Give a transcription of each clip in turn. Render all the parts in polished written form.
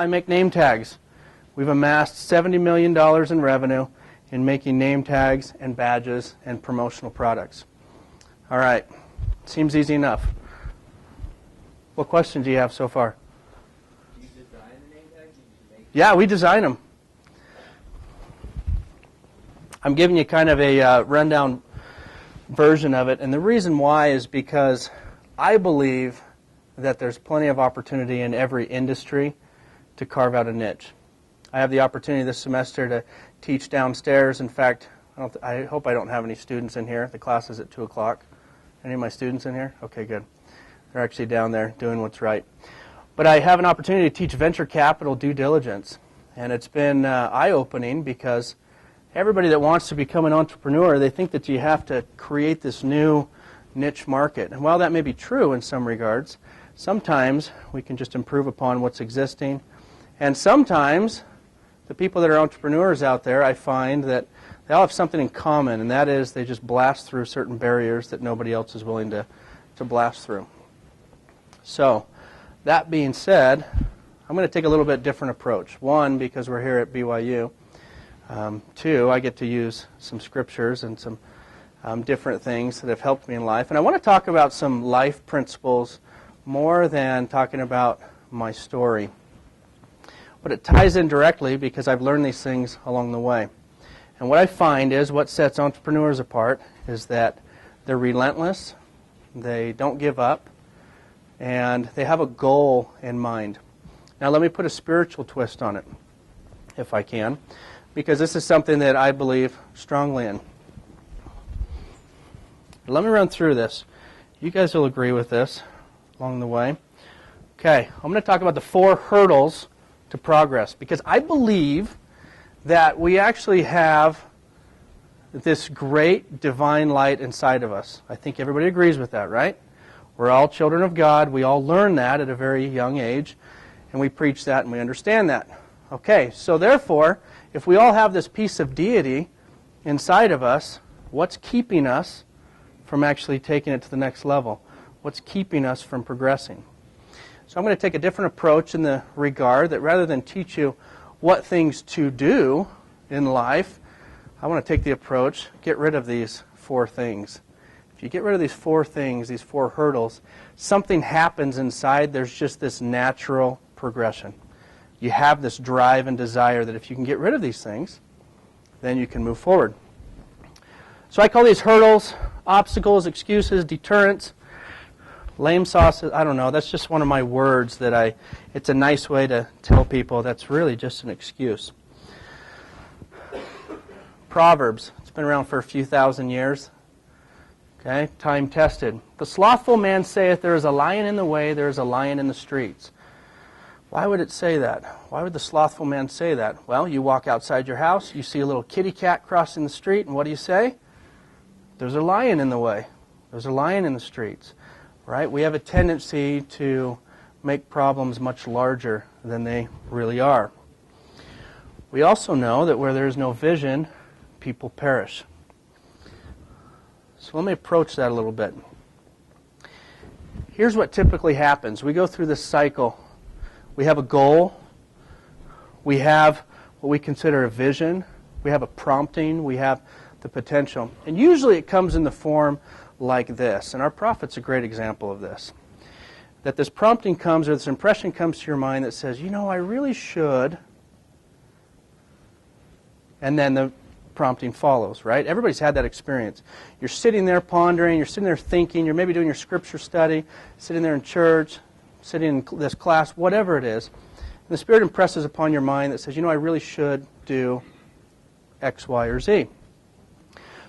I make name tags. We've amassed $70 million in revenue in making name tags and badges and promotional products. All right, seems easy enough. What questions do you have so far? Do you design the name tags? Yeah, we design them. I'm giving you kind of a rundown version of it, and the reason why is because I believe that there's plenty of opportunity in every industry to carve out a niche. I have the opportunity this semester to teach downstairs. In fact, I hope I don't have any students in here. The class is at 2 o'clock. Any of my students in here? Okay, good. They're actually down there doing what's right. But I have an opportunity to teach venture capital due diligence. And it's been eye-opening because everybody that wants to become an entrepreneur, they think that you have to create this new niche market. And while that may be true in some regards, sometimes we can just improve upon what's existing. And sometimes the people that are entrepreneurs out there, I find that they all have something in common, and that is they just blast through certain barriers that nobody else is willing to blast through. So, that being said, I'm going to take a little bit different approach. One, because we're here at BYU. Two, I get to use some scriptures and some different things that have helped me in life. And I want to talk about some life principles more than talking about my story. But it ties in directly because I've learned these things along the way. And what I find is what sets entrepreneurs apart is that they're relentless, they don't give up, and they have a goal in mind. Now let me put a spiritual twist on it, if I can, because this is something that I believe strongly in. Let me run through this. You guys will agree with this along the way. Okay, I'm going to talk about the 4 hurdles to progress, because I believe that we actually have this great divine light inside of us. I think everybody agrees with that, right? We're all children of God. We all learn that at a very young age, and we preach that and we understand that. Okay, so therefore, if we all have this piece of deity inside of us, what's keeping us from actually taking it to the next level? What's keeping us from progressing? So I'm going to take a different approach in the regard that rather than teach you what things to do in life, I want to take the approach, get rid of these 4 things. If you get rid of these 4 things, these 4 hurdles, something happens inside. There's just this natural progression. You have this drive and desire that if you can get rid of these things, then you can move forward. So I call these hurdles, obstacles, excuses, deterrents, lame sauces. I don't know. That's just one of my words that it's a nice way to tell people that's really just an excuse. Proverbs. It's been around for a few thousand years. Okay, time tested. The slothful man saith, there is a lion in the way, there is a lion in the streets. Why would it say that? Why would the slothful man say that? Well, you walk outside your house, you see a little kitty cat crossing the street, and what do you say? There's a lion in the way. There's a lion in the streets. Right? We have a tendency to make problems much larger than they really are. We also know that where there is no vision, people perish. So let me approach that a little bit. Here's what typically happens. We go through this cycle. We have a goal. We have what we consider a vision. We have a prompting. We have the potential. And usually it comes in the form like this. And our prophet's a great example of this. That this prompting comes, or this impression comes to your mind that says, you know, I really should. And then the prompting follows, right? Everybody's had that experience. You're sitting there pondering, you're sitting there thinking, you're maybe doing your scripture study, sitting there in church, sitting in this class, whatever it is. And the Spirit impresses upon your mind that says, you know, I really should do X, Y, or Z.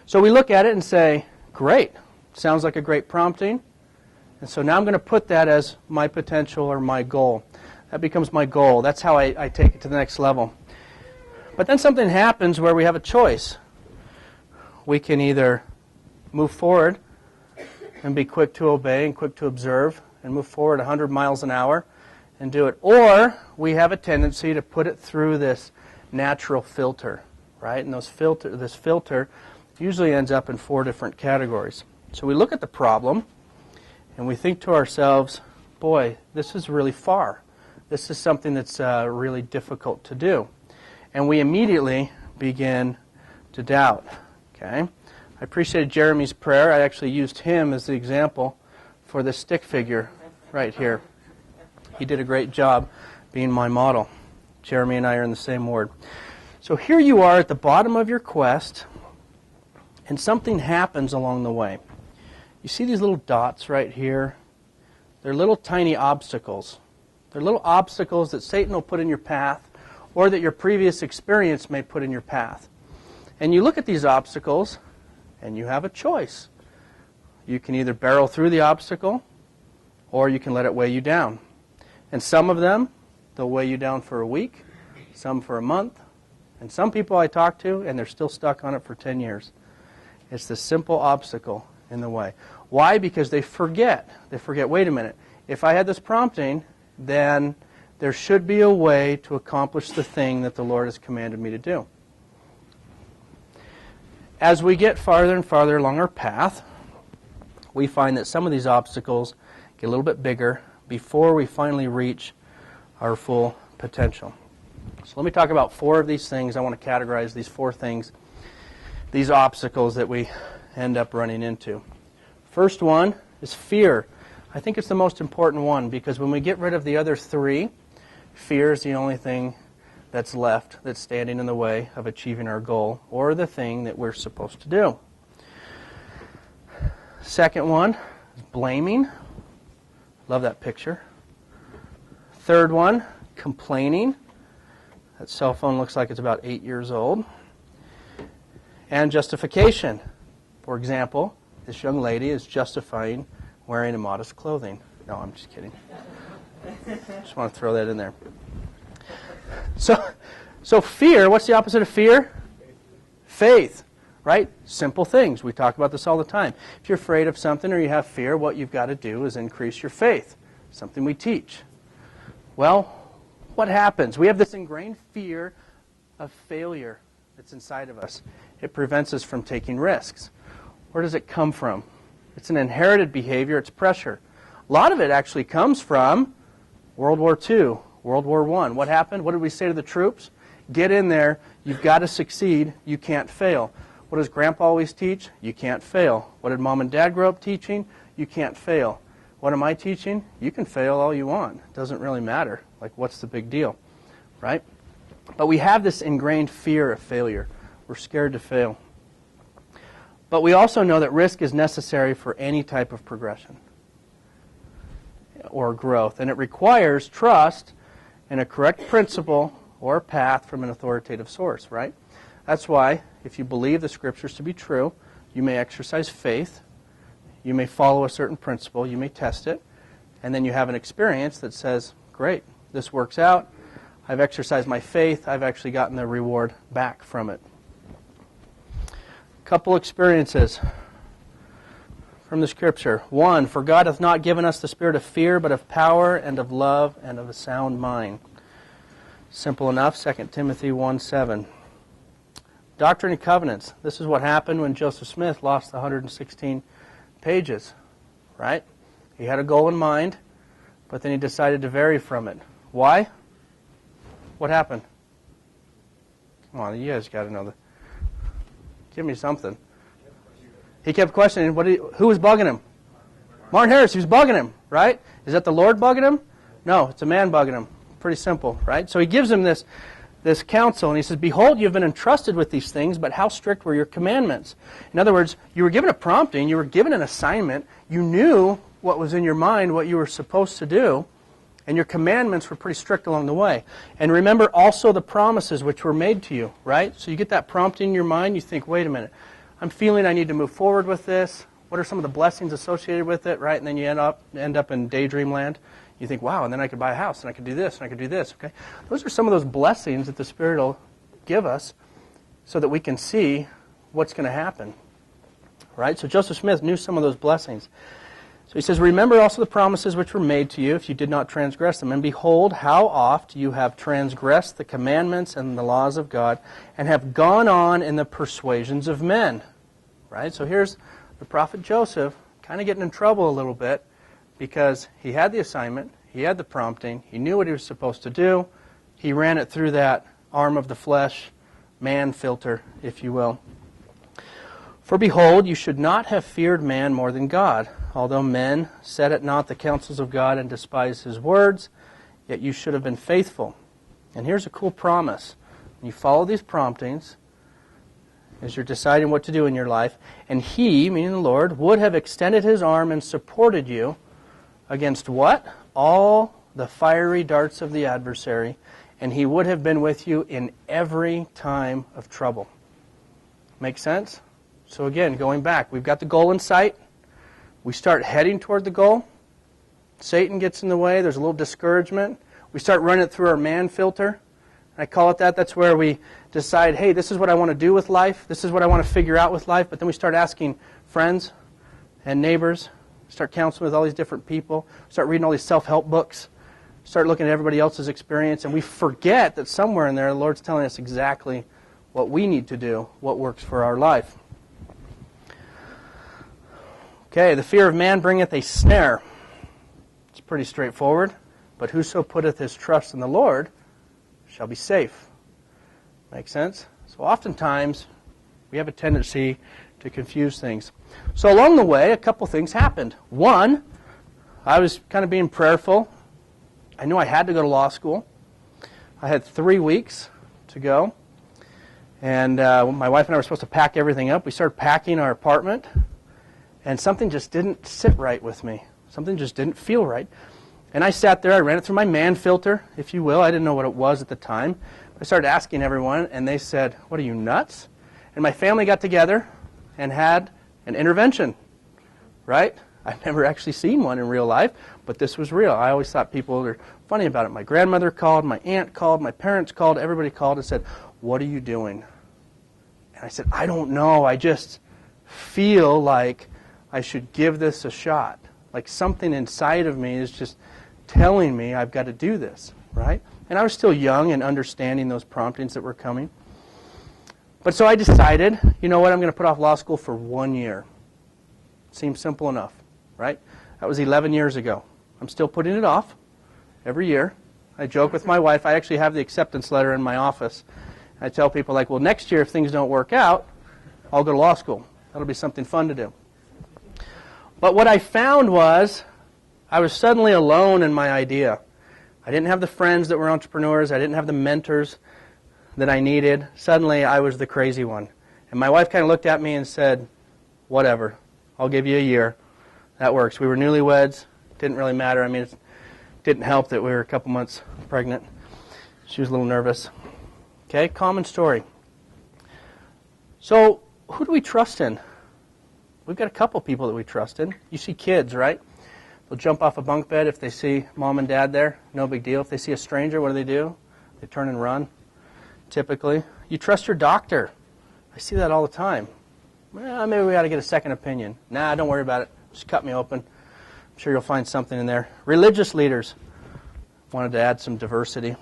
So we look at it and say, great. Sounds like a great prompting. And so now I'm going to put that as my potential or my goal. That becomes my goal. That's how I take it to the next level. But then something happens where we have a choice. We can either move forward and be quick to obey and quick to observe and move forward 100 miles an hour and do it. Or we have a tendency to put it through this natural filter, right? And this filter usually ends up in 4 different categories. So we look at the problem and we think to ourselves, boy, this is really far. This is something that's really difficult to do. And we immediately begin to doubt. Okay? I appreciated Jeremy's prayer. I actually used him as the example for the stick figure right here. He did a great job being my model. Jeremy and I are in the same ward. So here you are at the bottom of your quest, and something happens along the way. You see these little dots right here? They're little tiny obstacles. They're little obstacles that Satan will put in your path, or that your previous experience may put in your path. And you look at these obstacles, and you have a choice. You can either barrel through the obstacle, or you can let it weigh you down. And some of them, they'll weigh you down for a week, some for a month, and some people I talk to, and they're still stuck on it for 10 years. It's the simple obstacle in the way. Why? Because they forget. They forget, wait a minute, if I had this prompting, then there should be a way to accomplish the thing that the Lord has commanded me to do. As we get farther and farther along our path, we find that some of these obstacles get a little bit bigger before we finally reach our full potential. So let me talk about 4 of these things. I want to categorize these 4 things, these obstacles that we end up running into. First one is fear. I think it's the most important one because when we get rid of the other 3, fear is the only thing that's left that's standing in the way of achieving our goal or the thing that we're supposed to do. Second one is blaming. Love that picture. Third one, complaining. That cell phone looks like it's about 8 years old. And justification. For example, this young lady is justifying wearing immodest clothing. No, I'm just kidding. Just want to throw that in there. So fear, what's the opposite of fear? Faith, right? Simple things. We talk about this all the time. If you're afraid of something or you have fear, what you've got to do is increase your faith. Something we teach. Well, what happens? We have this ingrained fear of failure that's inside of us. It prevents us from taking risks. Where does it come from? It's an inherited behavior. It's pressure. A lot of it actually comes from World War II, World War I. What happened? What did we say to the troops? Get in there. You've got to succeed. You can't fail. What does Grandpa always teach? You can't fail. What did Mom and Dad grow up teaching? You can't fail. What am I teaching? You can fail all you want. It doesn't really matter. Like, what's the big deal? Right? But we have this ingrained fear of failure. We're scared to fail. But we also know that risk is necessary for any type of progression or growth. And it requires trust in a correct principle or path from an authoritative source, right? That's why, if you believe the Scriptures to be true, you may exercise faith, you may follow a certain principle, you may test it, and then you have an experience that says, great, this works out, I've exercised my faith, I've actually gotten the reward back from it. Couple experiences from the Scripture. 1, for God hath not given us the spirit of fear, but of power and of love and of a sound mind. Simple enough, 2 Timothy 1:7. Doctrine and Covenants. This is what happened when Joseph Smith lost the 116 pages, right? He had a goal in mind, but then he decided to vary from it. Why? What happened? Come on, you guys got to know that. Give me something. He kept questioning, who was bugging him? Martin Harris, he was bugging him, right? Is that the Lord bugging him? No, it's a man bugging him. Pretty simple, right? So he gives him this counsel, and he says, behold, you have been entrusted with these things, but how strict were your commandments? In other words, you were given a prompting, you were given an assignment, you knew what was in your mind, what you were supposed to do, and your commandments were pretty strict along the way. And remember also the promises which were made to you, right? So you get that prompting in your mind, you think, wait a minute, I'm feeling I need to move forward with this. What are some of the blessings associated with it, right? And then you end up in daydream land. You think, wow, and then I could buy a house, and I could do this, and I could do this, okay? Those are some of those blessings that the Spirit will give us so that we can see what's going to happen, right? So Joseph Smith knew some of those blessings. So he says, remember also the promises which were made to you if you did not transgress them. And behold, how oft you have transgressed the commandments and the laws of God and have gone on in the persuasions of men, right? So here's the prophet Joseph kind of getting in trouble a little bit, because he had the assignment, He had the prompting. He knew what he was supposed to do. He ran it through that arm of the flesh, man filter, if you will. For behold, you should not have feared man more than God. Although men set at naught the counsels of God and despise his words, yet you should have been faithful. And here's a cool promise. When you follow these promptings, as you're deciding what to do in your life, and he, meaning the Lord, would have extended his arm and supported you against what? All the fiery darts of the adversary, and he would have been with you in every time of trouble. Make sense? So again, going back, we've got the goal in sight. We start heading toward the goal. Satan gets in the way. There's a little discouragement. We start running it through our man filter. I call it that. That's where we decide, hey, this is what I want to do with life. This is what I want to figure out with life. But then we start asking friends and neighbors. Start counseling with all these different people. Start reading all these self-help books. Start looking at everybody else's experience. And we forget that somewhere in there, the Lord's telling us exactly what we need to do, what works for our life. Okay, the fear of man bringeth a snare. It's pretty straightforward. But whoso putteth his trust in the Lord shall be safe. Make sense? So oftentimes, we have a tendency to confuse things. So along the way, a couple things happened. One, I was kind of being prayerful. I knew I had to go to law school. I had 3 weeks to go. And my wife and I were supposed to pack everything up. We started packing our apartment. And something just didn't sit right with me. Something just didn't feel right. And I sat there, I ran it through my man filter, if you will. I didn't know what it was at the time. I started asking everyone, and they said, what are you, nuts? And my family got together and had an intervention, right? I've never actually seen one in real life, but this was real. I always thought people were funny about it. My grandmother called, my aunt called, my parents called, everybody called and said, what are you doing? And I said, I don't know. I just feel like I should give this a shot. Like something inside of me is just telling me I've got to do this, right? And I was still young and understanding those promptings that were coming. But so I decided, you know what, I'm going to put off law school for 1 year. Seems simple enough, right? That was 11 years ago. I'm still putting it off every year. I joke with my wife. I actually have the acceptance letter in my office. I tell people, like, well, next year if things don't work out, I'll go to law school. That'll be something fun to do. But what I found was I was suddenly alone in my idea. I didn't have the friends that were entrepreneurs. I didn't have the mentors that I needed. Suddenly, I was the crazy one. And my wife kind of looked at me and said, whatever, I'll give you a year. That works. We were newlyweds. Didn't really matter. I mean, it didn't help that we were a couple months pregnant. She was a little nervous. Okay, common story. So, who do we trust in? We've got a couple people that we trust in. You see kids, right? They'll jump off a bunk bed if they see mom and dad there. No big deal. If they see a stranger, what do? They turn and run, typically. You trust your doctor. I see that all the time. Well, maybe we ought to get a second opinion. Nah, don't worry about it. Just cut me open. I'm sure you'll find something in there. Religious leaders. Wanted to add some diversity.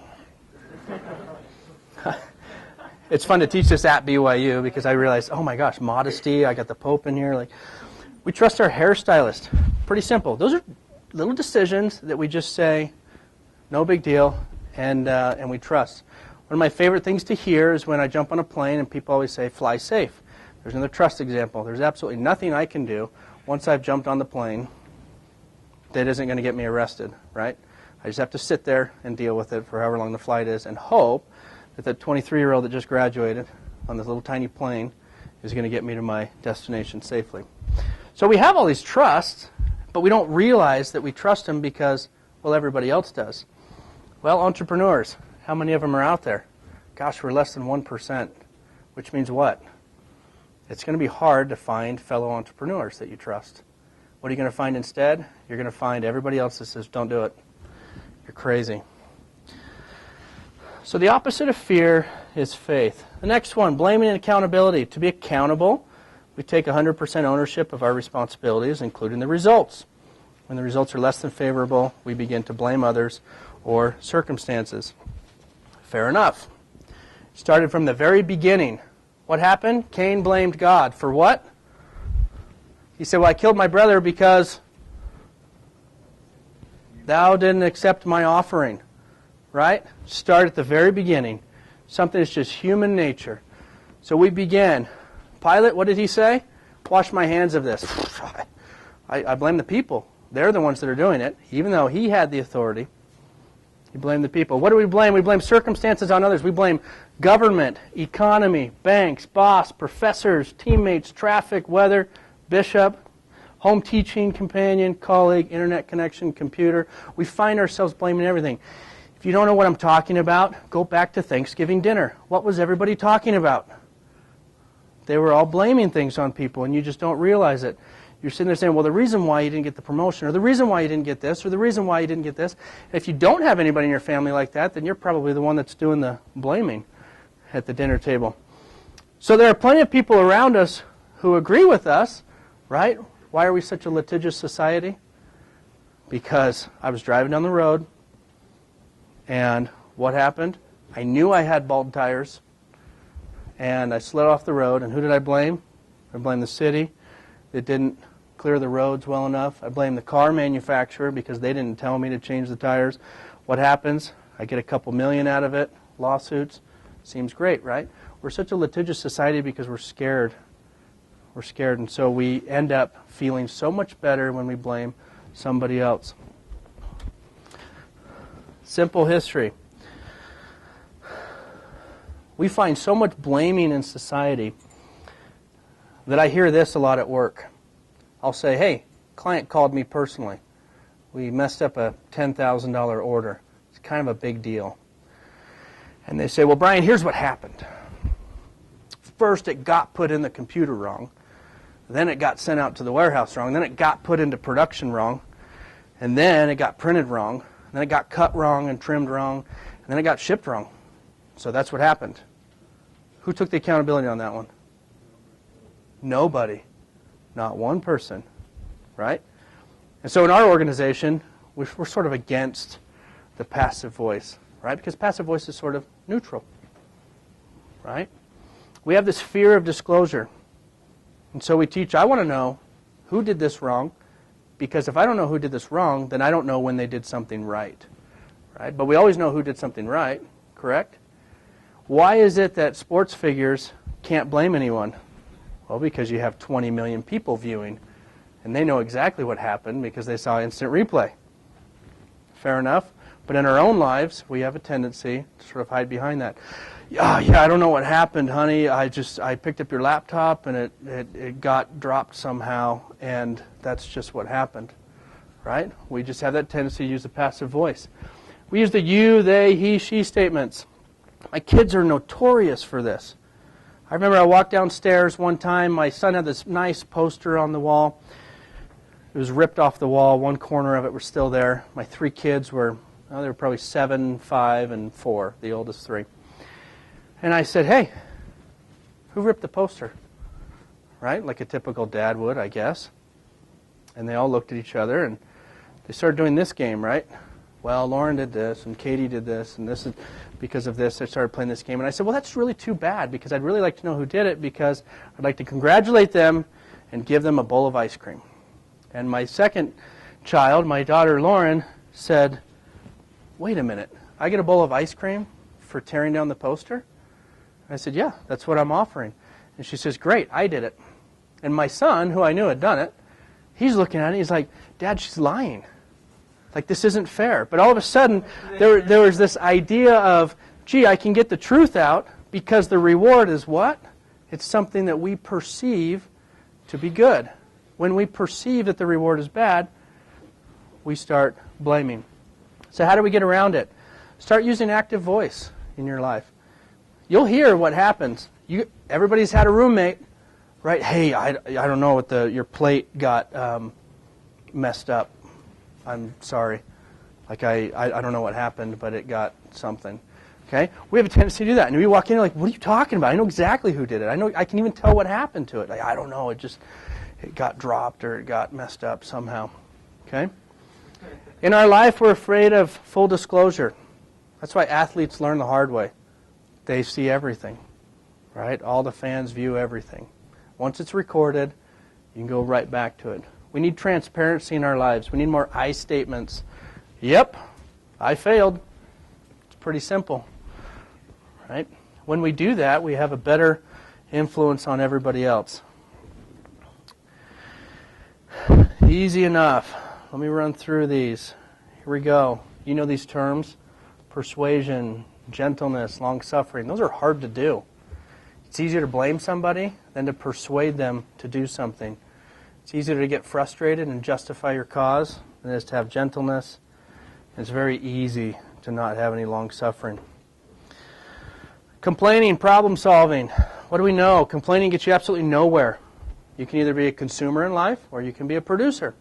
It's fun to teach this at BYU because I realized, oh my gosh, modesty. I got the Pope in here. Like, we trust our hairstylist. Pretty simple. Those are little decisions that we just say, no big deal, and we trust. One of my favorite things to hear is when I jump on a plane and people always say, fly safe. There's another trust example. There's absolutely nothing I can do once I've jumped on the plane that isn't going to get me arrested, right? I just have to sit there and deal with it for however long the flight is and hope that the 23-year-old that just graduated on this little tiny plane is going to get me to my destination safely. So we have all these trusts, but we don't realize that we trust them because, well, everybody else does. Well, entrepreneurs, how many of them are out there? Gosh, we're less than 1%, which means what? It's going to be hard to find fellow entrepreneurs that you trust. What are you going to find instead? You're going to find everybody else that says, don't do it. You're crazy. So the opposite of fear is faith. The next one, blaming and accountability. To be accountable, we take 100% ownership of our responsibilities, including the results. When the results are less than favorable, we begin to blame others or circumstances. Fair enough. Started from the very beginning. What happened? Cain blamed God. For what? He said, well, I killed my brother because Thou didn't accept my offering. Right? Start at the very beginning. Something that's just human nature. So we began. Pilate, what did he say? Wash my hands of this. I blame the people. They're the ones that are doing it. Even though he had the authority, he blamed the people. What do we blame? We blame circumstances on others. We blame government, economy, banks, boss, professors, teammates, traffic, weather, bishop, home teaching companion, colleague, internet connection, computer. We find ourselves blaming everything. If you don't know what I'm talking about, go back to Thanksgiving dinner. What was everybody talking about? They were all blaming things on people, and you just don't realize it. You're sitting there saying, well, the reason why you didn't get the promotion, or the reason why you didn't get this, or the reason why you didn't get this. And if you don't have anybody in your family like that, then you're probably the one that's doing the blaming at the dinner table. So there are plenty of people around us who agree with us, right? Why are we such a litigious society? Because I was driving down the road, and what happened? I knew I had bald tires, and I slid off the road, and who did I blame? I blamed the city that didn't clear the roads well enough. I blame the car manufacturer because they didn't tell me to change the tires. What happens? I get a couple million out of it, lawsuits. Seems great, right? We're such a litigious society because we're scared. We're scared, and so we end up feeling so much better when we blame somebody else. Simple history. We find so much blaming in society that I hear this a lot at work. I'll say, hey, client called me personally. We messed up a $10,000 order. It's kind of a big deal. And they say, well, Bryan, here's what happened. First, it got put in the computer wrong. Then it got sent out to the warehouse wrong. Then it got put into production wrong. And then it got printed wrong. Then it got cut wrong and trimmed wrong, and then it got shipped wrong. So that's what happened. Who took the accountability on that one? Nobody. Not one person. Right? And so in our organization, we're sort of against the passive voice. Right? Because passive voice is sort of neutral. Right? We have this fear of disclosure. And so we teach, I want to know who did this wrong. Because if I don't know who did this wrong, then I don't know when they did something right. Right? But we always know who did something right, correct? Why is it that sports figures can't blame anyone? Well, because you have 20 million people viewing, and they know exactly what happened because they saw instant replay. Fair enough? But in our own lives, we have a tendency to sort of hide behind that. Yeah, I don't know what happened, honey. I picked up your laptop and it got dropped somehow, and that's just what happened, right? We just have that tendency to use the passive voice. We use the you, they, he, she statements. My kids are notorious for this. I remember I walked downstairs one time. My son had this nice poster on the wall. It was ripped off the wall. One corner of it was still there. My three kids were, they were probably 7, 5, and 4, the oldest 3. And I said, hey, who ripped the poster? Right? Like a typical dad would, I guess. And they all looked at each other, and they started doing this game, right? Well, Lauren did this, and Katie did this, and this is because of this. I started playing this game. And I said, well, that's really too bad, because I'd really like to know who did it, because I'd like to congratulate them and give them a bowl of ice cream. And my second child, my daughter Lauren, said, wait a minute, I get a bowl of ice cream for tearing down the poster? I said, yeah, that's what I'm offering. And she says, great, I did it. And my son, who I knew had done it, he's looking at it, he's like, Dad, she's lying. Like, this isn't fair. But all of a sudden, there was this idea of, gee, I can get the truth out because the reward is what? It's something that we perceive to be good. When we perceive that the reward is bad, we start blaming. So how do we get around it? Start using active voice in your life. You'll hear what happens. Everybody's had a roommate, right? Hey, I don't know what your plate got messed up. I'm sorry. Like I don't know what happened, but it got something. Okay? We have a tendency to do that. And we walk in and like, what are you talking about? I know exactly who did it. I can even tell what happened to it. Like, I don't know. It got dropped or it got messed up somehow. Okay? In our life, we're afraid of full disclosure. That's why athletes learn the hard way. They see everything, right? All the fans view everything. Once it's recorded, you can go right back to it. We need transparency in our lives. We need more I statements Yep, I failed. It's pretty simple, right? When we do that, we have a better influence on everybody else. Easy enough. Let me run through these. Here we go. You know these terms: persuasion, gentleness, long-suffering. Those are hard to do. It's easier to blame somebody than to persuade them to do something. It's easier to get frustrated and justify your cause than it is to have gentleness. It's very easy to not have any long-suffering. Complaining, problem solving. What do we know? Complaining gets you absolutely nowhere. You can either be a consumer in life or you can be a producer.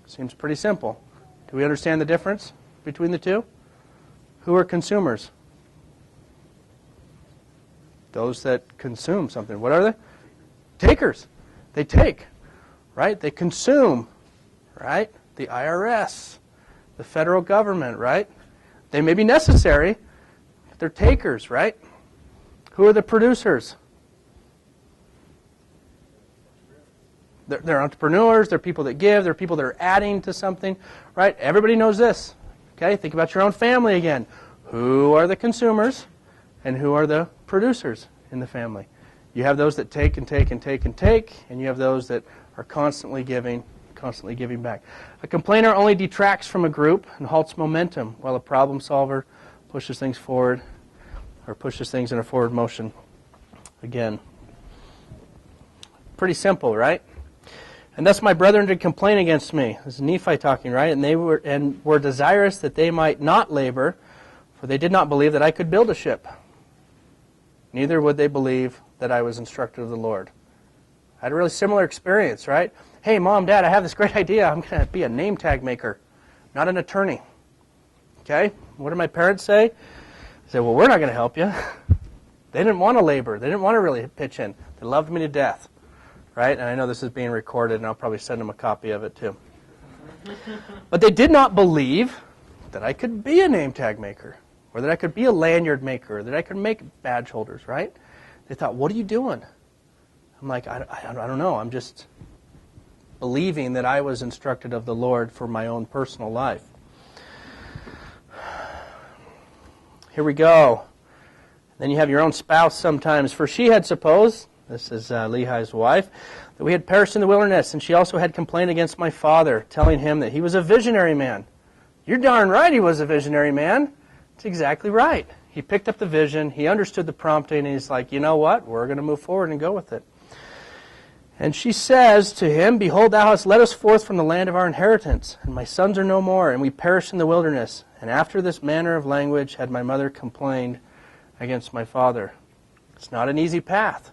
Seems pretty simple. Do we understand the difference between the two? Who are consumers? Those that consume something. What are they? Takers. They take, right? They consume, right? The IRS, the federal government, right? They may be necessary, but they're takers, right? Who are the producers? They're entrepreneurs, they're people that give, they're people that are adding to something, right? Everybody knows this, okay? Think about your own family again. Who are the consumers and who are the producers in the family? You have those that take and take and take and take, and you have those that are constantly giving back. A complainer only detracts from a group and halts momentum, while a problem solver pushes things forward or pushes things in a forward motion. Again, pretty simple, right? And thus my brethren did complain against me. This is Nephi talking, right? And they were desirous that they might not labor, for they did not believe that I could build a ship. Neither would they believe that I was instructed of the Lord. I had a really similar experience, right? Hey, Mom, Dad, I have this great idea. I'm going to be a name tag maker, not an attorney. Okay? What did my parents say? They said, well, we're not going to help you. They didn't want to labor. They didn't want to really pitch in. They loved me to death. Right? And I know this is being recorded, and I'll probably send them a copy of it too. But they did not believe that I could be a name tag maker, or that I could be a lanyard maker, or that I could make badge holders, right? They thought, what are you doing? I'm like, I don't know. I'm just believing that I was instructed of the Lord for my own personal life. Here we go. Then you have your own spouse sometimes. For she had supposed, this is Lehi's wife, that we had perished in the wilderness, and she also had complained against my father, telling him that he was a visionary man. You're darn right he was a visionary man. It's exactly right. He picked up the vision, he understood the prompting, and he's like, you know what? We're going to move forward and go with it. And she says to him, behold, thou hast led us forth from the land of our inheritance, and my sons are no more, and we perish in the wilderness. And after this manner of language had my mother complained against my father. It's not an easy path.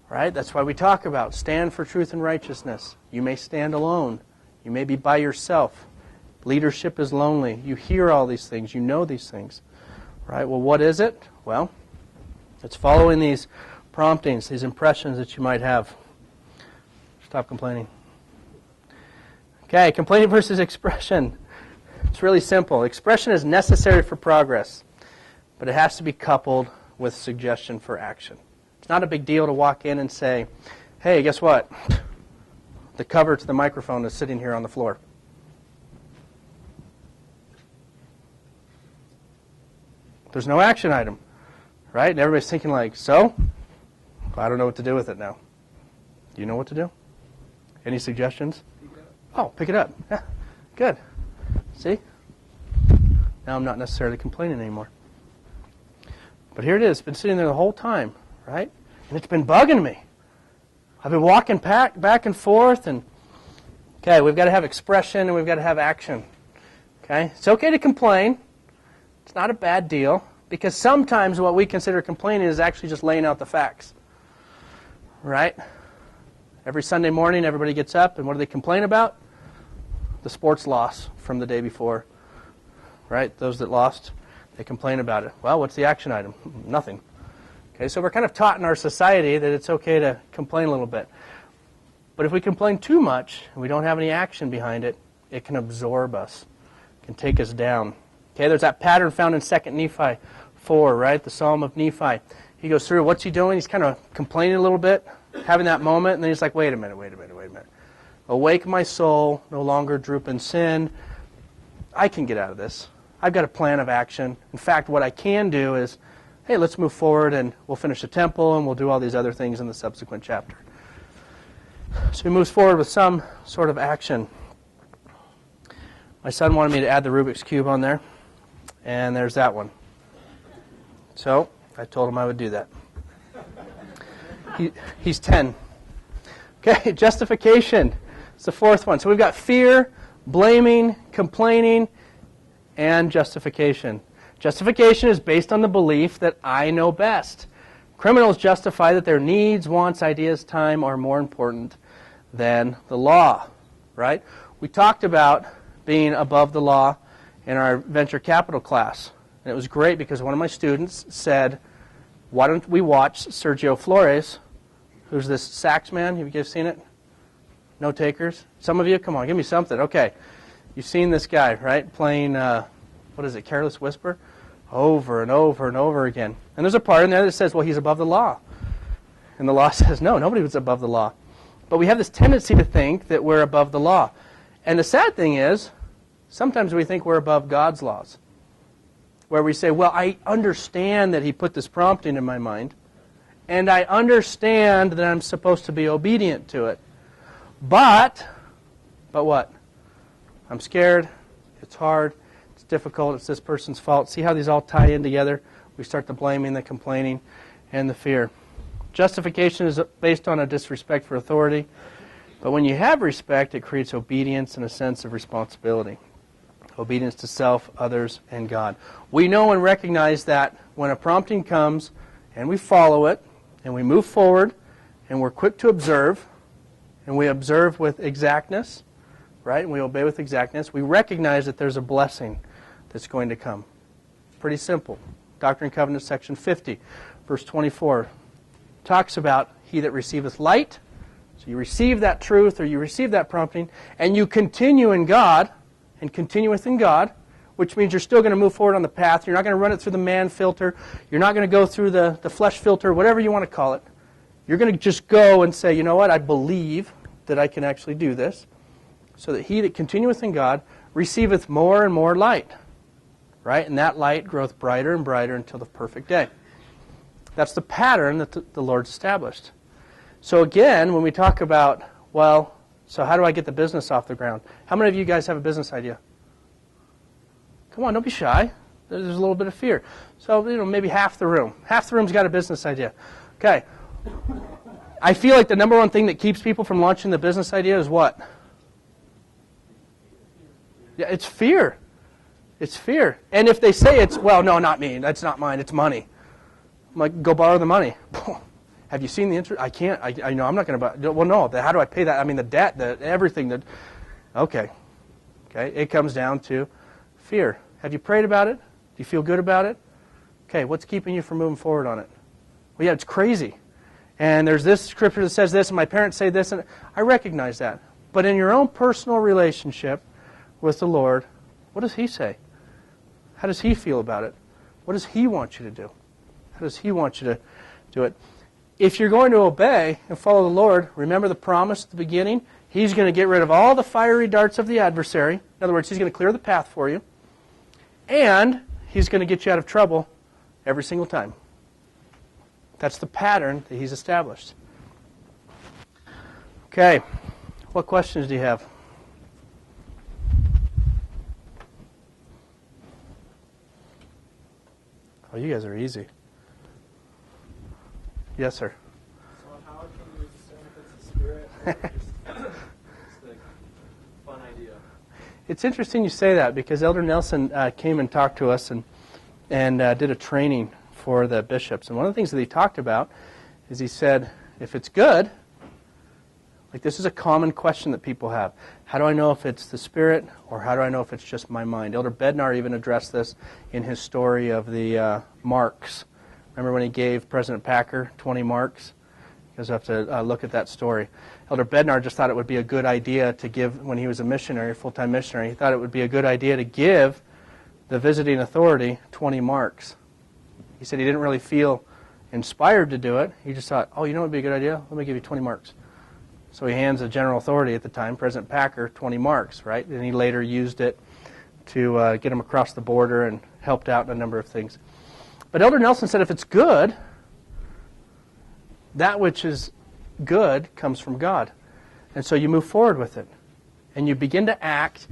Right? That's why we talk about stand for truth and righteousness. You may stand alone. You may be by yourself. Leadership is lonely. You hear all these things. You know these things. Right? Well, what is it? Well, it's following these promptings, these impressions that you might have. Stop complaining. Okay, complaining versus expression. It's really simple. Expression is necessary for progress, but it has to be coupled with suggestion for action. It's not a big deal to walk in and say, hey, guess what? The cover to the microphone is sitting here on the floor. There's no action item, right? And everybody's thinking like, so? I don't know what to do with it now. Do you know what to do? Any suggestions? Oh, pick it up. Yeah, good. See? Now I'm not necessarily complaining anymore. But here it is. It's been sitting there the whole time, right? And it's been bugging me. I've been walking back and forth, and okay, we've got to have expression and we've got to have action. Okay? It's okay to complain. It's not a bad deal, because sometimes what we consider complaining is actually just laying out the facts. Right? Every Sunday morning, everybody gets up, and what do they complain about? The sports loss from the day before. Right? Those that lost, they complain about it. Well, what's the action item? Nothing. Okay, so we're kind of taught in our society that it's okay to complain a little bit. But if we complain too much, and we don't have any action behind it, it can absorb us. It can take us down. Okay, there's that pattern found in 2 Nephi 4, right? The Psalm of Nephi. He goes through, what's he doing? He's kind of complaining a little bit, having that moment, and then he's like, wait a minute. Awake my soul, no longer droop in sin. I can get out of this. I've got a plan of action. In fact, what I can do is, hey, let's move forward and we'll finish the temple and we'll do all these other things in the subsequent chapter. So he moves forward with some sort of action. My son wanted me to add the Rubik's Cube on there, and there's that one. So I told him I would do that. He's 10. Okay, justification. It's the fourth one. So we've got fear, blaming, complaining, and justification. Justification is based on the belief that I know best. Criminals justify that their needs, wants, ideas, time are more important than the law, right? We talked about being above the law in our venture capital class. And it was great because one of my students said, why don't we watch Sergio Flores, who's this sax man? Have you guys seen it? No takers? Some of you? Come on, give me something. Okay. You've seen this guy, right? Playing, what is it, Careless Whisper? Over and over and over again. And there's a part in there that says, well, he's above the law. And the law says, no, nobody was above the law. But we have this tendency to think that we're above the law. And the sad thing is, sometimes we think we're above God's laws. Where we say, well, I understand that he put this prompting in my mind, and I understand that I'm supposed to be obedient to it. But what? I'm scared, it's hard, it's difficult, it's this person's fault. See how these all tie in together? We start the blaming, the complaining, and the fear. Justification is based on a disrespect for authority. But when you have respect, it creates obedience and a sense of responsibility. Obedience to self, others, and God. We know and recognize that when a prompting comes and we follow it and we move forward and we're quick to observe and we observe with exactness, right? And we obey with exactness, we recognize that there's a blessing that's going to come. Pretty simple. Doctrine and Covenants, section 50, verse 24, talks about he that receiveth light. So you receive that truth or you receive that prompting and you continue in God and continue within God, which means you're still going to move forward on the path. You're not going to run it through the man filter. You're not going to go through the flesh filter, whatever you want to call it. You're going to just go and say, you know what, I believe that I can actually do this. So that he that continueth in God receiveth more and more light. Right? And that light groweth brighter and brighter until the perfect day. That's the pattern that the Lord's established. So again, when we talk about, well, so how do I get the business off the ground? How many of you guys have a business idea? Come on, don't be shy. There's a little bit of fear. So, maybe half the room. Half the room's got a business idea. Okay. I feel like the number one thing that keeps people from launching the business idea is what? Yeah, it's fear. It's fear. And if they say it's, well, no, not me. That's not mine. It's money. I'm like, go borrow the money. Have you seen the interest? I can't. I know I'm not going to buy. Well, no. How do I pay that? I mean, the debt, everything. Okay. It comes down to fear. Have you prayed about it? Do you feel good about it? Okay. What's keeping you from moving forward on it? Well, yeah, it's crazy. And there's this scripture that says this, and my parents say this, and I recognize that. But in your own personal relationship with the Lord, what does He say? How does He feel about it? What does He want you to do? How does He want you to do it? If you're going to obey and follow the Lord, remember the promise at the beginning. He's going to get rid of all the fiery darts of the adversary. In other words, He's going to clear the path for you. And He's going to get you out of trouble every single time. That's the pattern that He's established. Okay. What questions do you have? Oh, you guys are easy. Yes, sir. So how can you discern if it's a spirit or just a fun idea? It's interesting you say that because Elder Nelson came and talked to us and did a training for the bishops. And one of the things that he talked about is he said, if it's good, like this is a common question that people have. How do I know if it's the Spirit or how do I know if it's just my mind? Elder Bednar even addressed this in his story of the marks. Remember when he gave President Packer 20 marks? You guys have to look at that story. Elder Bednar just thought it would be a good idea to give, when he was a missionary, full-time missionary, he thought it would be a good idea to give the visiting authority 20 marks. He said he didn't really feel inspired to do it. He just thought, oh, you know what would be a good idea? Let me give you 20 marks. So he hands the general authority at the time, President Packer, 20 marks, right? And he later used it to get them across the border and helped out in a number of things. But Elder Nelson said if it's good, that which is good comes from God. And so you move forward with it. And you begin to act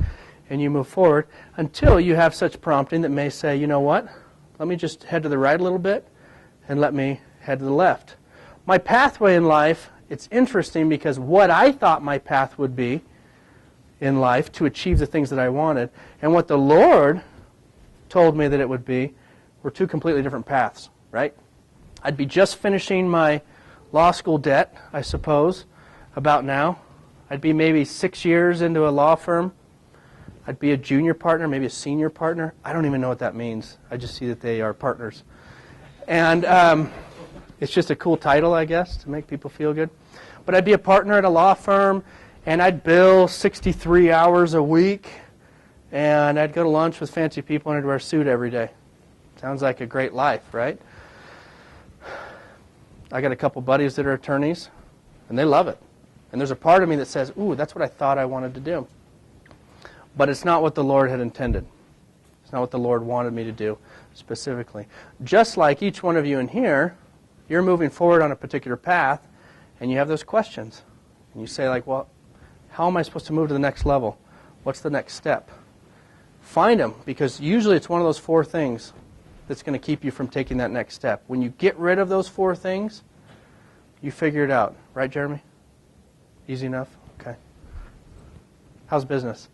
and you move forward until you have such prompting that may say, you know what, let me just head to the right a little bit and let me head to the left. My pathway in life, it's interesting because what I thought my path would be in life to achieve the things that I wanted and what the Lord told me that it would be were two completely different paths, right? I'd be just finishing my law school debt, I suppose, about now. I'd be maybe 6 years into a law firm. I'd be a junior partner, maybe a senior partner. I don't even know what that means. I just see that they are partners. And it's just a cool title, I guess, to make people feel good. But I'd be a partner at a law firm, and I'd bill 63 hours a week, and I'd go to lunch with fancy people, and I'd wear a suit every day. Sounds like a great life, right? I got a couple buddies that are attorneys, and they love it. And there's a part of me that says, ooh, that's what I thought I wanted to do. But it's not what the Lord had intended. It's not what the Lord wanted me to do specifically. Just like each one of you in here, you're moving forward on a particular path, and you have those questions. And you say, like, well, how am I supposed to move to the next level? What's the next step? Find them, because usually it's one of those four things that's going to keep you from taking that next step. When you get rid of those four things, you figure it out. Right, Jeremy? Easy enough? Okay. How's business?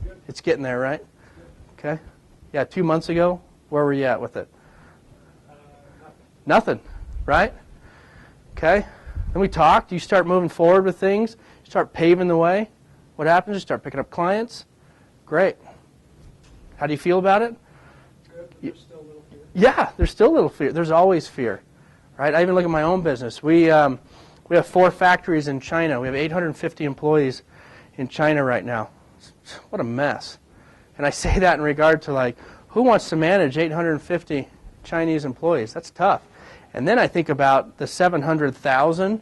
Good. It's getting there, right? Okay. Yeah, 2 months ago, where were you at with it? Nothing, right? Okay. Then we talked. You start moving forward with things. You start paving the way. What happens? You start picking up clients. Great. How do you feel about it? Good, but there's still a little fear. Yeah, there's still a little fear. There's always fear, right? I even look at my own business. We have 4 factories in China. We have 850 employees in China right now. What a mess. And I say that in regard to, like, who wants to manage 850 Chinese employees? That's tough. And then I think about the 700,000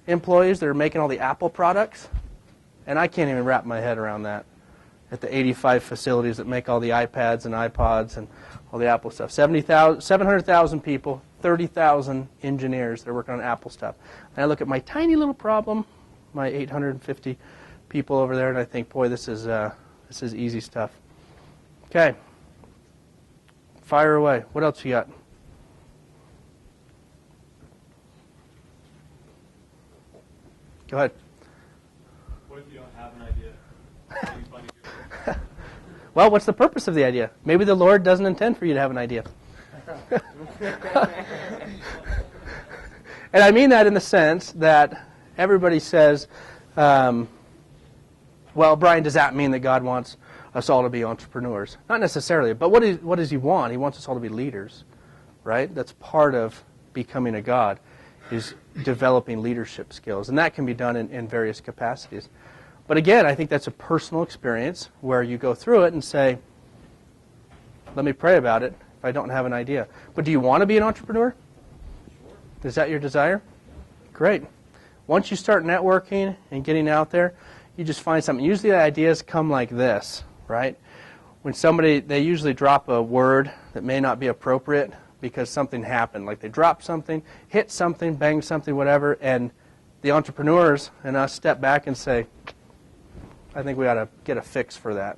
employees that are making all the Apple products, and I can't even wrap my head around that. At the 85 facilities that make all the iPads and iPods and all the Apple stuff. 700,000 people, 30,000 engineers that are working on Apple stuff. And I look at my tiny little problem, my 850 people over there, and I think, boy, this is easy stuff. Okay. Fire away. What else you got? Go ahead. What if you don't have an idea? How do you find it? Well, what's the purpose of the idea? Maybe the Lord doesn't intend for you to have an idea. And I mean that in the sense that everybody says, well, Bryan, does that mean that God wants us all to be entrepreneurs? Not necessarily, but what does He want? He wants us all to be leaders, right? That's part of becoming a God, is developing leadership skills. And that can be done in various capacities. But again, I think that's a personal experience where you go through it and say, let me pray about it if I don't have an idea. But do you want to be an entrepreneur? Sure. Is that your desire? Great. Once you start networking and getting out there, you just find something. Usually the ideas come like this, right? When they usually drop a word that may not be appropriate because something happened. Like they dropped something, hit something, banged something, whatever, and the entrepreneurs and us step back and say, I think we ought to get a fix for that,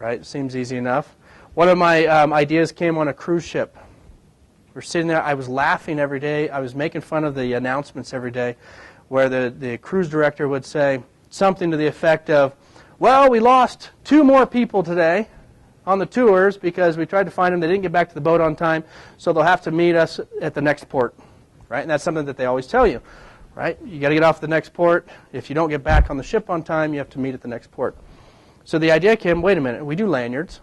right? Seems easy enough. One of my ideas came on a cruise ship. We're sitting there. I was laughing every day. I was making fun of the announcements every day where the cruise director would say something to the effect of, well, we lost 2 more people today on the tours because we tried to find them. They didn't get back to the boat on time, so they'll have to meet us at the next port, right? And that's something that they always tell you. Right? You got to get off the next port. If you don't get back on the ship on time, you have to meet at the next port. So the idea came, wait a minute, we do lanyards.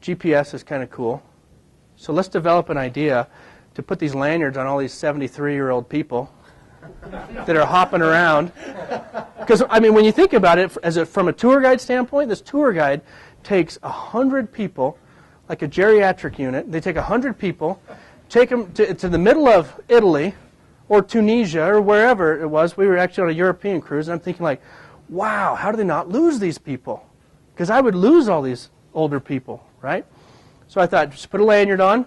GPS is kind of cool. So let's develop an idea to put these lanyards on all these 73-year-old people that are hopping around. Because, I mean, when you think about it, from a tour guide standpoint, this tour guide takes 100 people, like a geriatric unit. They take 100 people, take them to the middle of Italy, or Tunisia, or wherever it was. We were actually on a European cruise, and I'm thinking like, wow, how do they not lose these people? because I would lose all these older people, right? So I thought, just put a lanyard on,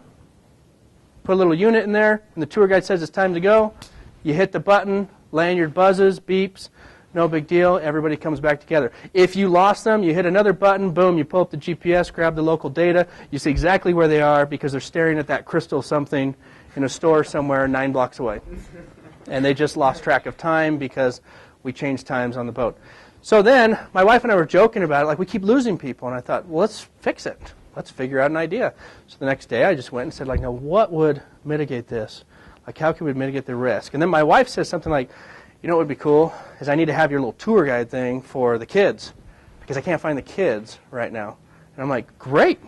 put a little unit in there, and the tour guide says it's time to go. You hit the button, lanyard buzzes, beeps, no big deal, everybody comes back together. If you lost them, you hit another button, boom, you pull up the GPS, grab the local data, you see exactly where they are because they're staring at that crystal something in a store somewhere 9 blocks away. And they just lost track of time because we changed times on the boat. So then, my wife and I were joking about it, like we keep losing people, and I thought, well, let's fix it. Let's figure out an idea. So the next day, I just went and said, like, now what would mitigate this? Like, how can we mitigate the risk? And then my wife says something like, you know what would be cool is I need to have your little tour guide thing for the kids because I can't find the kids right now. And I'm like, great.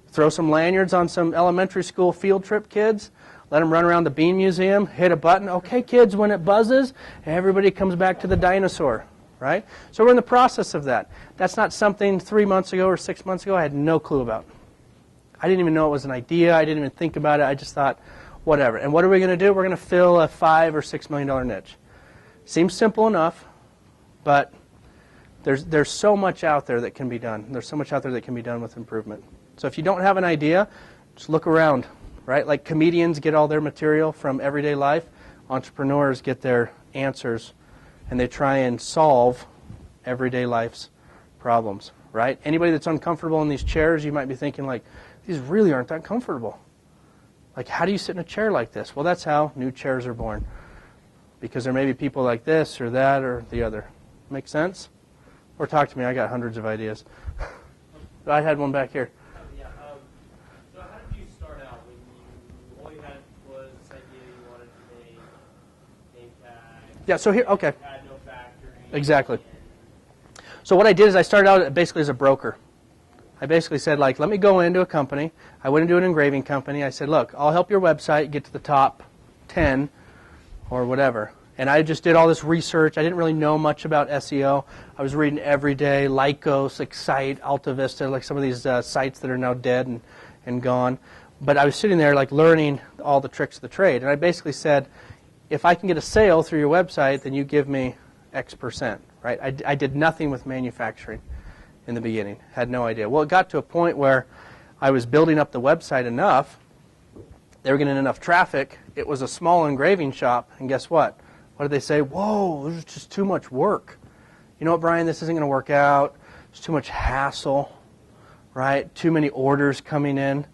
Throw some lanyards on some elementary school field trip kids. Let them run around the Bean Museum, hit a button. Okay, kids, when it buzzes, everybody comes back to the dinosaur, right? So we're in the process of that. That's not something 3 months ago or 6 months ago I had no clue about. I didn't even know it was an idea. I didn't even think about it. I just thought, whatever. And what are we going to do? We're going to fill a $5 or $6 million niche. Seems simple enough, but there's so much out there that can be done. There's so much out there that can be done with improvement. So if you don't have an idea, just look around. Right? Like comedians get all their material from everyday life, entrepreneurs get their answers, and they try and solve everyday life's problems, right? Anybody that's uncomfortable in these chairs, you might be thinking like, these really aren't that comfortable. Like, how do you sit in a chair like this? Well, that's how new chairs are born. Because there may be people like this or that or the other. Make sense? Or talk to me, I got hundreds of ideas. I had one back here. Yeah, so here, okay. Had no factory. Exactly. So what I did is I started out basically as a broker. I basically said, like, let me go into a company. I went into an engraving company. I said, look, I'll help your website get to the top 10 or whatever. And I just did all this research. I didn't really know much about SEO. I was reading every day, Lycos, Excite, Alta Vista, like some of these sites that are now dead and gone. But I was sitting there, like, learning all the tricks of the trade. And I basically said, if I can get a sale through your website, then you give me X percent, right? I did nothing with manufacturing in the beginning. Had no idea. Well, it got to a point where I was building up the website enough. They were getting enough traffic. It was a small engraving shop, and guess what? What did they say? Whoa, there's just too much work. You know what, Brian? This isn't going to work out. There's too much hassle, right? Too many orders coming in,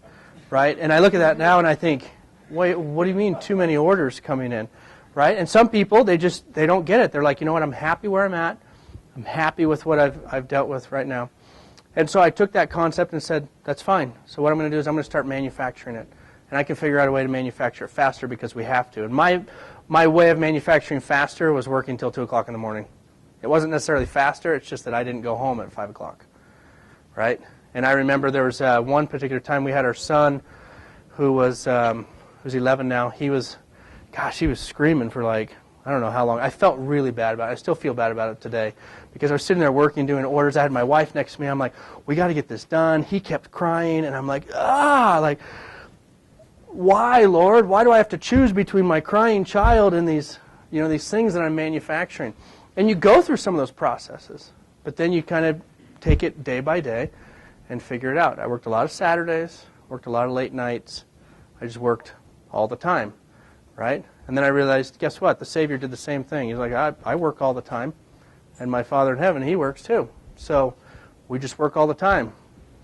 right? And I look at that now and I think, wait, what do you mean too many orders coming in? Right? And some people, they don't get it. They're like, you know what, I'm happy where I'm at. I'm happy with what I've dealt with right now. And so I took that concept and said, that's fine. So what I'm going to do is I'm going to start manufacturing it. And I can figure out a way to manufacture it faster because we have to. And my way of manufacturing faster was working till 2 o'clock in the morning. It wasn't necessarily faster, it's just that I didn't go home at 5 o'clock. Right? And I remember there was one particular time we had our son who was 11 now. He was screaming for like, I don't know how long. I felt really bad about it. I still feel bad about it today because I was sitting there working, doing orders. I had my wife next to me. I'm like, we got to get this done. He kept crying, and I'm like, why, Lord? Why do I have to choose between my crying child and these things that I'm manufacturing? And you go through some of those processes, but then you kind of take it day by day and figure it out. I worked a lot of Saturdays, worked a lot of late nights. I just worked all the time. Right? And then I realized, guess what? The Savior did the same thing. He's like, I work all the time, and my Father in heaven, He works too. So we just work all the time.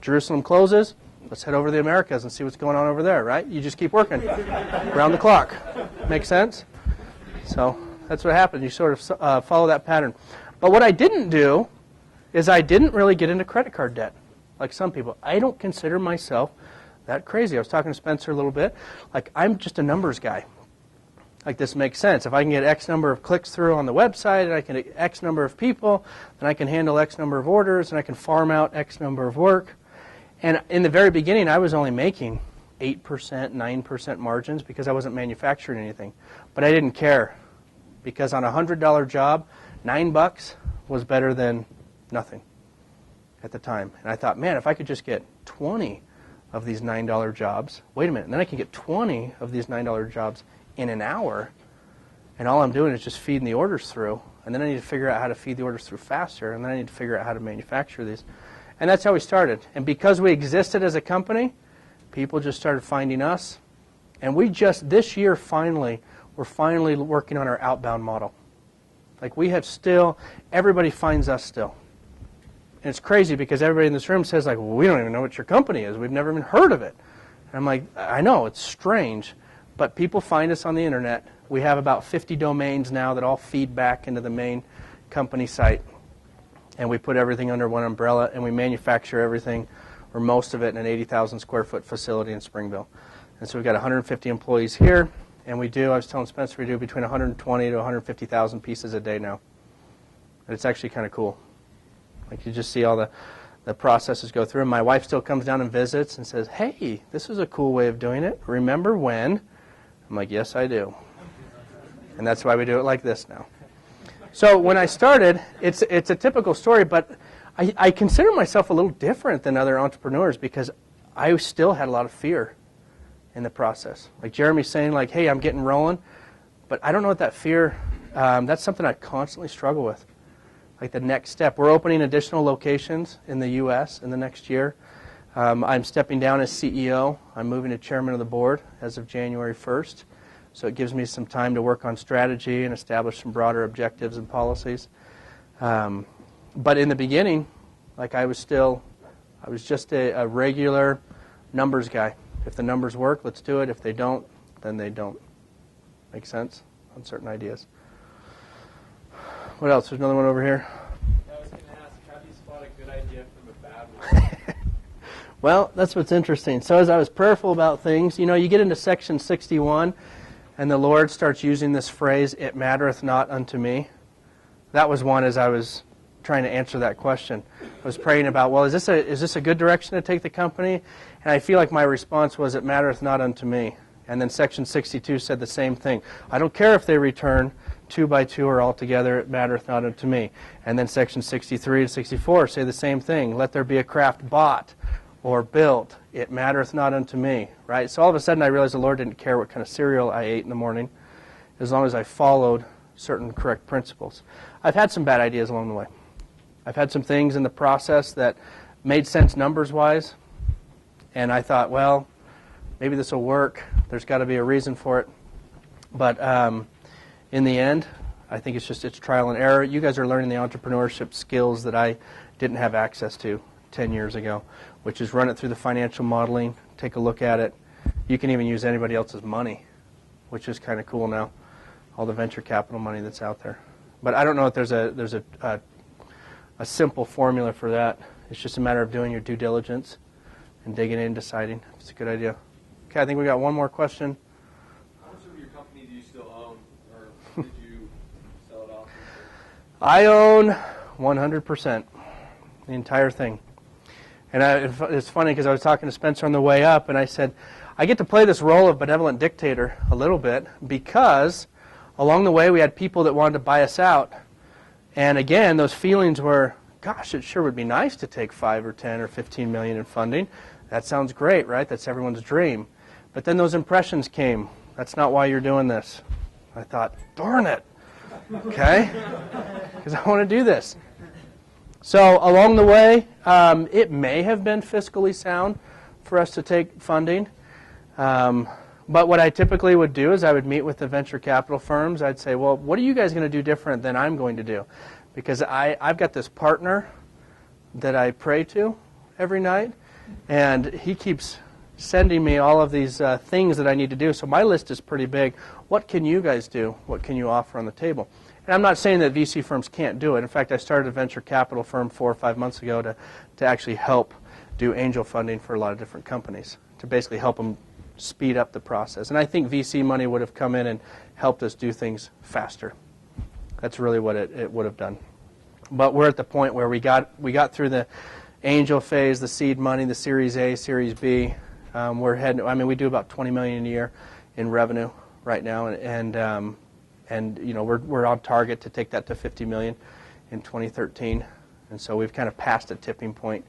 Jerusalem closes, let's head over to the Americas and see what's going on over there, right? You just keep working around the clock. Make sense? So that's what happened. You sort of follow that pattern. But what I didn't do is I didn't really get into credit card debt like some people. I don't consider myself that crazy. I was talking to Spencer a little bit. Like, I'm just a numbers guy. Like, this makes sense. If I can get X number of clicks through on the website, and I can get X number of people, then I can handle X number of orders, and I can farm out X number of work. And in the very beginning, I was only making 8%, 9% margins because I wasn't manufacturing anything. But I didn't care because on a $100 job, $9 was better than nothing at the time. And I thought, man, if I could just get 20 of these $9 jobs, wait a minute, and then I can get 20 of these $9 jobs in an hour, and all I'm doing is just feeding the orders through, and then I need to figure out how to feed the orders through faster, and then I need to figure out how to manufacture these. And that's how we started. And because we existed as a company, people just started finding us. And this year we're finally working on our outbound model. Like we have everybody finds us still. And it's crazy because everybody in this room says like, well, we don't even know what your company is. We've never even heard of it. And I'm like, I know, it's strange. But people find us on the internet. We have about 50 domains now that all feed back into the main company site. And we put everything under one umbrella, and we manufacture everything, or most of it, in an 80,000 square foot facility in Springville. And so we've got 150 employees here, and I was telling Spencer, we do between 120 to 150,000 pieces a day now. And it's actually kind of cool. Like you just see all the processes go through. And my wife still comes down and visits and says, hey, this is a cool way of doing it. Remember when? I'm like, yes, I do. And that's why we do it like this now. So when I started, it's a typical story, but I consider myself a little different than other entrepreneurs because I still had a lot of fear in the process. Like Jeremy's saying, like, hey, I'm getting rolling, but I don't know what that fear, that's something I constantly struggle with. Like the next step. We're opening additional locations in the U.S. in the next year. I'm stepping down as CEO. I'm moving to chairman of the board as of January 1st. So it gives me some time to work on strategy and establish some broader objectives and policies. But in the beginning, like I was just a regular numbers guy. If the numbers work, let's do it. If they don't, then they don't. Make sense on certain ideas. What else? There's another one over here. I was going to ask, how do you spot a good idea from a bad one? Well, that's what's interesting. So as I was prayerful about things, you get into section 61, and the Lord starts using this phrase, it mattereth not unto me. That was one as I was trying to answer that question. I was praying about, well, is this a good direction to take the company? And I feel like my response was, it mattereth not unto me. And then section 62 said the same thing. I don't care if they return 2 by 2 or all together, it mattereth not unto me. And then section 63 to 64 say the same thing. Let there be a craft bought or built. It mattereth not unto me. Right? So all of a sudden I realized the Lord didn't care what kind of cereal I ate in the morning as long as I followed certain correct principles. I've had some bad ideas along the way. I've had some things in the process that made sense numbers-wise, and I thought, well, maybe this will work. There's got to be a reason for it. But in the end, I think it's trial and error. You guys are learning the entrepreneurship skills that I didn't have access to 10 years ago, which is run it through the financial modeling, take a look at it. You can even use anybody else's money, which is kind of cool now, all the venture capital money that's out there. But I don't know if there's a simple formula for that. It's just a matter of doing your due diligence and digging in and deciding if it's a good idea. Okay, I think we got one more question. How much of your company do you still own, or did you sell it off? I own 100%, the entire thing. And it's funny because I was talking to Spencer on the way up, and I said, I get to play this role of benevolent dictator a little bit because along the way we had people that wanted to buy us out. And again, those feelings were, gosh, it sure would be nice to take 5 or 10 or 15 million in funding. That sounds great, right? That's everyone's dream. But then those impressions came. That's not why you're doing this. I thought, darn it. Okay? Because I want to do this. So along the way, it may have been fiscally sound for us to take funding. But what I typically would do is I would meet with the venture capital firms. I'd say, well, what are you guys going to do different than I'm going to do? Because I've got this partner that I pray to every night, and he keeps sending me all of these things that I need to do. So my list is pretty big. What can you guys do? What can you offer on the table? And I'm not saying that VC firms can't do it. In fact, I started a venture capital firm 4 or 5 months ago to actually help do angel funding for a lot of different companies, to basically help them speed up the process. And I think VC money would have come in and helped us do things faster. That's really what it would have done. But we're at the point where we got through the angel phase, the seed money, the Series A, Series B. We're heading. I mean, we do about $20 million a year in revenue right now, and you know we're on target to take that to $50 million in 2013. And so we've kind of passed a tipping point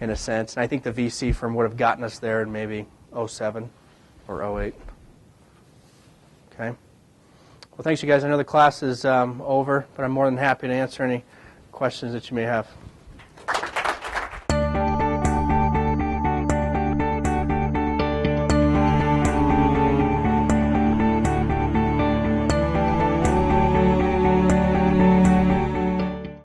in a sense. And I think the VC firm would have gotten us there in maybe 07 or 08. Okay. Well, thanks, you guys. I know the class is over, but I'm more than happy to answer any questions that you may have.